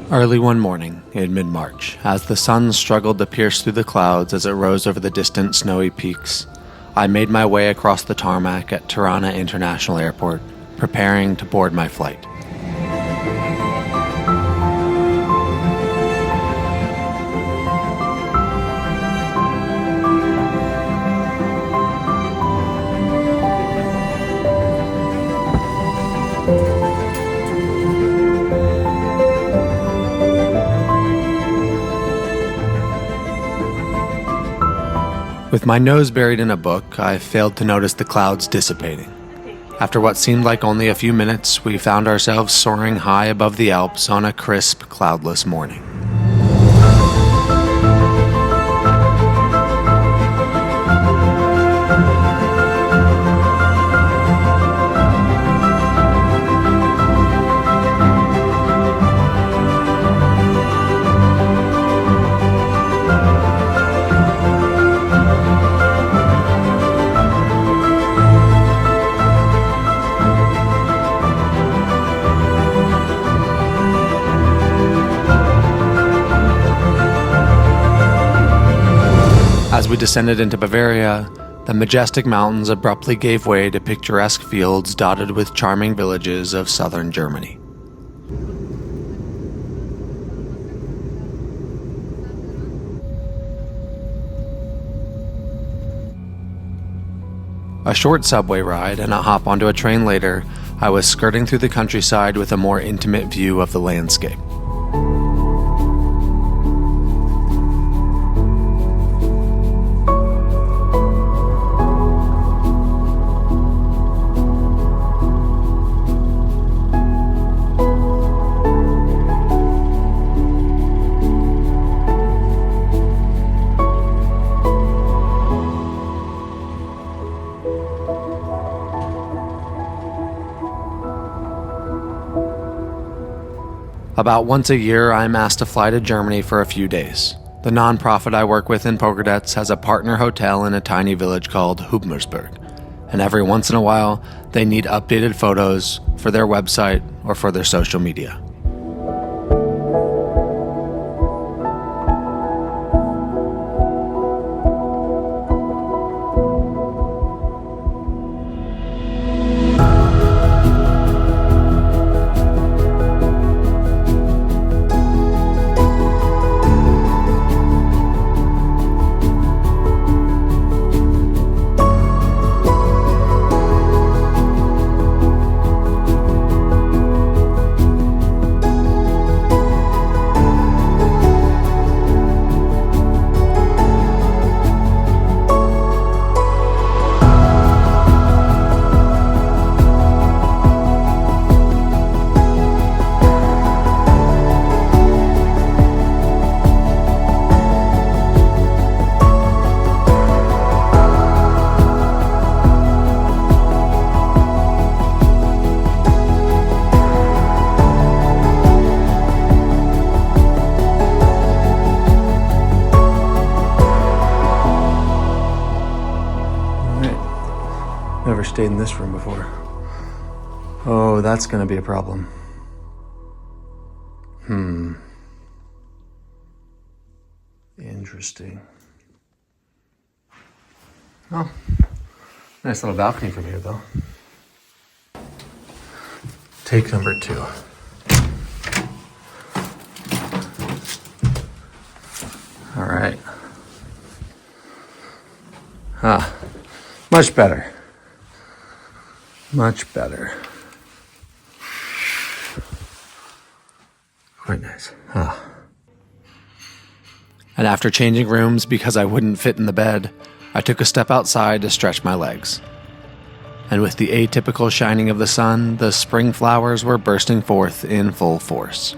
Early one morning in mid-March, as the sun struggled to pierce through the clouds as it rose over the distant snowy peaks, I made my way across the tarmac at Tirana International Airport, preparing to board my flight. With my nose buried in a book, I failed to notice the clouds dissipating. After what seemed like only a few minutes, we found ourselves soaring high above the Alps on a crisp, cloudless morning. As we descended into Bavaria, the majestic mountains abruptly gave way to picturesque fields dotted with charming villages of southern Germany. A short subway ride and a hop onto a train later, I was skirting through the countryside with a more intimate view of the landscape. About once a year, I'm asked to fly to Germany for a few days. The nonprofit I work with in Pogradec has a partner hotel in a tiny village called Hubmersberg, and every once in a while, they need updated photos for their website or for their social media. Never stayed in this room before. Oh, that's gonna be a problem. Interesting. Oh, nice little balcony from here, though. Take number 2. All right. Much better. Much better. Quite nice. And after changing rooms because I wouldn't fit in the bed, I took a step outside to stretch my legs. And with the atypical shining of the sun, the spring flowers were bursting forth in full force.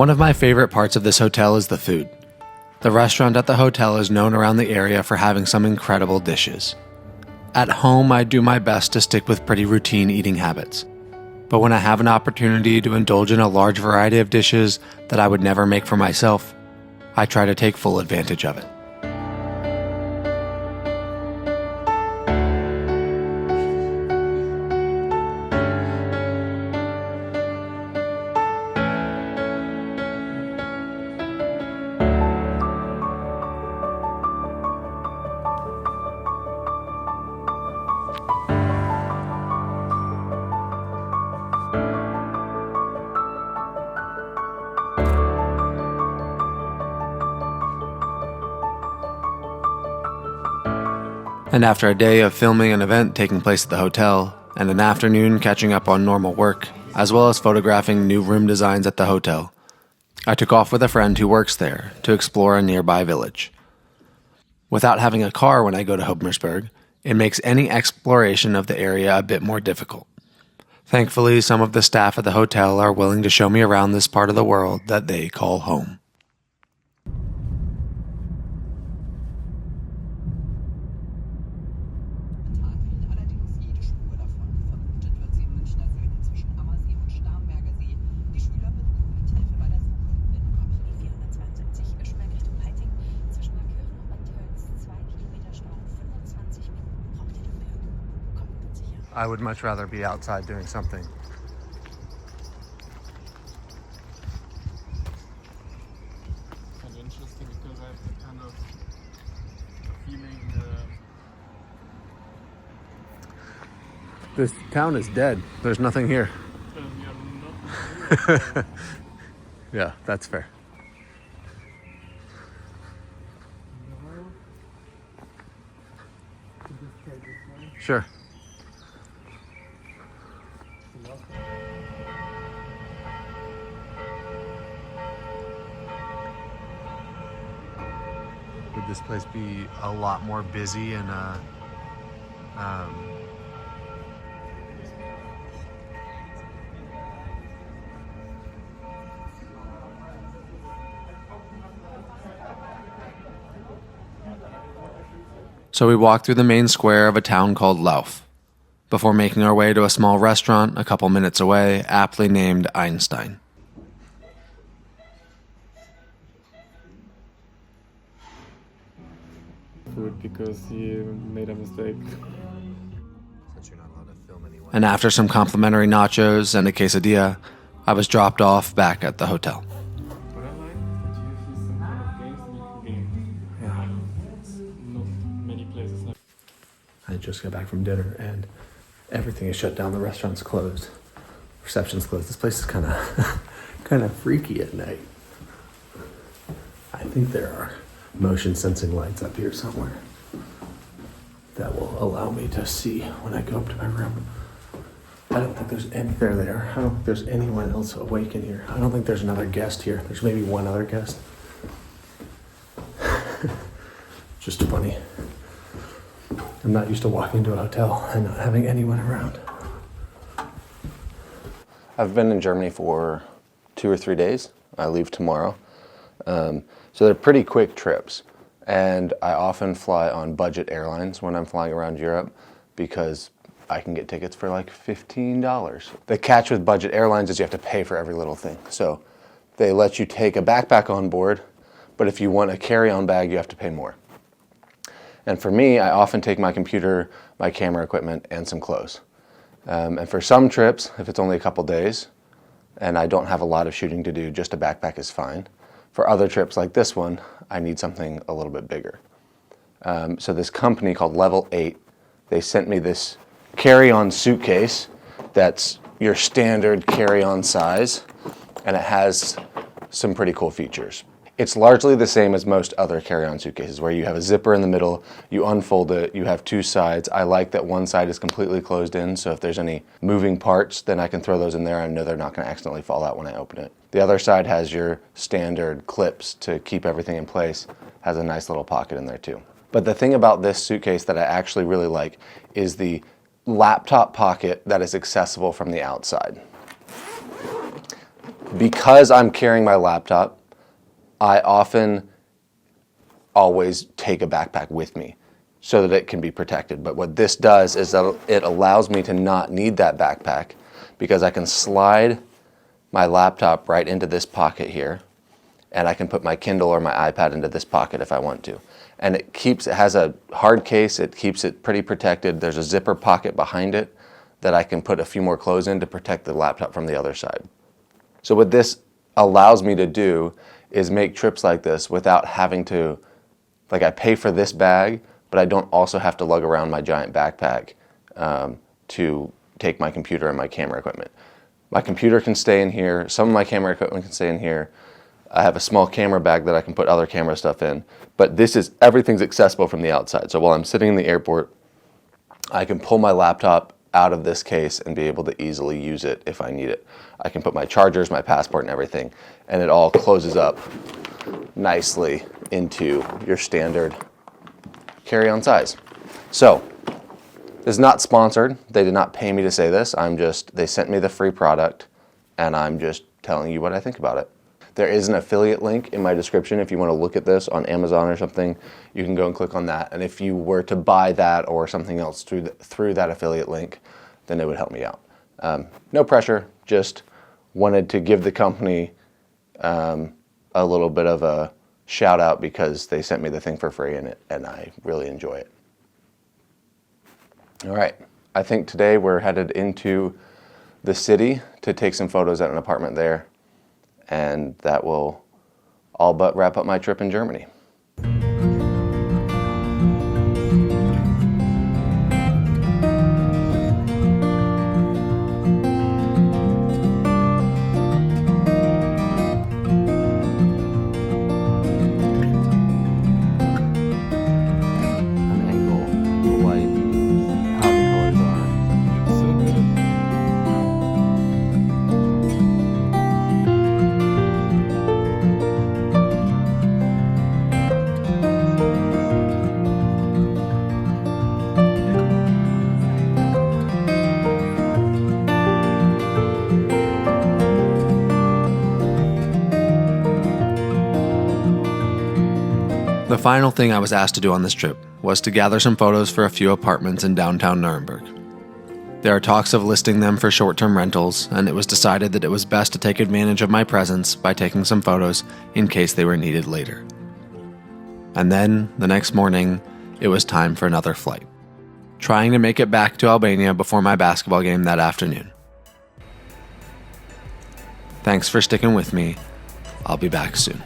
One of my favorite parts of this hotel is the food. The restaurant at the hotel is known around the area for having some incredible dishes. At home, I do my best to stick with pretty routine eating habits. But when I have an opportunity to indulge in a large variety of dishes that I would never make for myself, I try to take full advantage of it. And after a day of filming an event taking place at the hotel, and an afternoon catching up on normal work, as well as photographing new room designs at the hotel, I took off with a friend who works there to explore a nearby village. Without having a car when I go to Hubmersberg, it makes any exploration of the area a bit more difficult. Thankfully, some of the staff at the hotel are willing to show me around this part of the world that they call home. I would much rather be outside doing something. Kind of interesting because I have the kind of feeling This town is dead. There's nothing here. we are not. Yeah, that's fair. Sure. Would this place be a lot more busy and So we walked through the main square of a town called Lauf, before making our way to a small restaurant a couple minutes away, aptly named Einstein. Food because he made a mistake. And after some complimentary nachos and a quesadilla, I was dropped off back at the hotel. What I like that you have some kind of games that you can game. Yeah. Not many places have. I just got back from dinner and everything is shut down. The restaurant's closed. Reception's closed. This place is kind of freaky at night. I think there are motion sensing lights up here somewhere that will allow me to see when I go up to my room. I don't think there's any there. I don't think there's anyone else awake in here. I don't think there's another guest here. There's maybe one other guest. Just funny. I'm not used to walking into a hotel and not having anyone around. I've been in Germany for 2 or 3 days. I leave tomorrow. So they're pretty quick trips. And I often fly on budget airlines when I'm flying around Europe because I can get tickets for like $15. The catch with budget airlines is you have to pay for every little thing. So they let you take a backpack on board, but if you want a carry-on bag, you have to pay more. And for me, I often take my computer, my camera equipment, and some clothes. And for some trips, if it's only a couple days, and I don't have a lot of shooting to do, just a backpack is fine. For other trips like this one, I need something a little bit bigger. So this company called Level 8, they sent me this carry-on suitcase that's your standard carry-on size, and it has some pretty cool features. It's largely the same as most other carry-on suitcases, where you have a zipper in the middle, you unfold it, you have 2 sides. I like that one side is completely closed in, so if there's any moving parts, then I can throw those in there. I know they're not going to accidentally fall out when I open it. The other side has your standard clips to keep everything in place, has a nice little pocket in there too. But the thing about this suitcase that I actually really like is the laptop pocket that is accessible from the outside. Because I'm carrying my laptop, I often always take a backpack with me so that it can be protected. But what this does is that it allows me to not need that backpack because I can slide my laptop right into this pocket here, and I can put my Kindle or my iPad into this pocket if I want to. And it has a hard case, it keeps it pretty protected. There's a zipper pocket behind it that I can put a few more clothes in to protect the laptop from the other side. So what this allows me to do is make trips like this without having to, like, I pay for this bag, but I don't also have to lug around my giant backpack to take my computer and my camera equipment. My computer can stay in here, some of my camera equipment can stay in here. I have a small camera bag that I can put other camera stuff in, but everything's accessible from the outside. So while I'm sitting in the airport, I can pull my laptop out of this case and be able to easily use it if I need it. I can put my chargers, my passport, and everything, and it all closes up nicely into your standard carry-on size. So, this is not sponsored. They did not pay me to say this. They sent me the free product, and I'm just telling you what I think about it. There is an affiliate link in my description if you want to look at this on Amazon or something. You can go and click on that, and if you were to buy that or something else through that affiliate link, then it would help me out. No pressure, just wanted to give the company a little bit of a shout out because they sent me the thing for free and I really enjoy it. All right, I think today we're headed into the city to take some photos at an apartment there, and that will all but wrap up my trip in Germany. The final thing I was asked to do on this trip was to gather some photos for a few apartments in downtown Nuremberg. There are talks of listing them for short-term rentals, and it was decided that it was best to take advantage of my presence by taking some photos in case they were needed later. And then, the next morning, it was time for another flight, trying to make it back to Albania before my basketball game that afternoon. Thanks for sticking with me. I'll be back soon.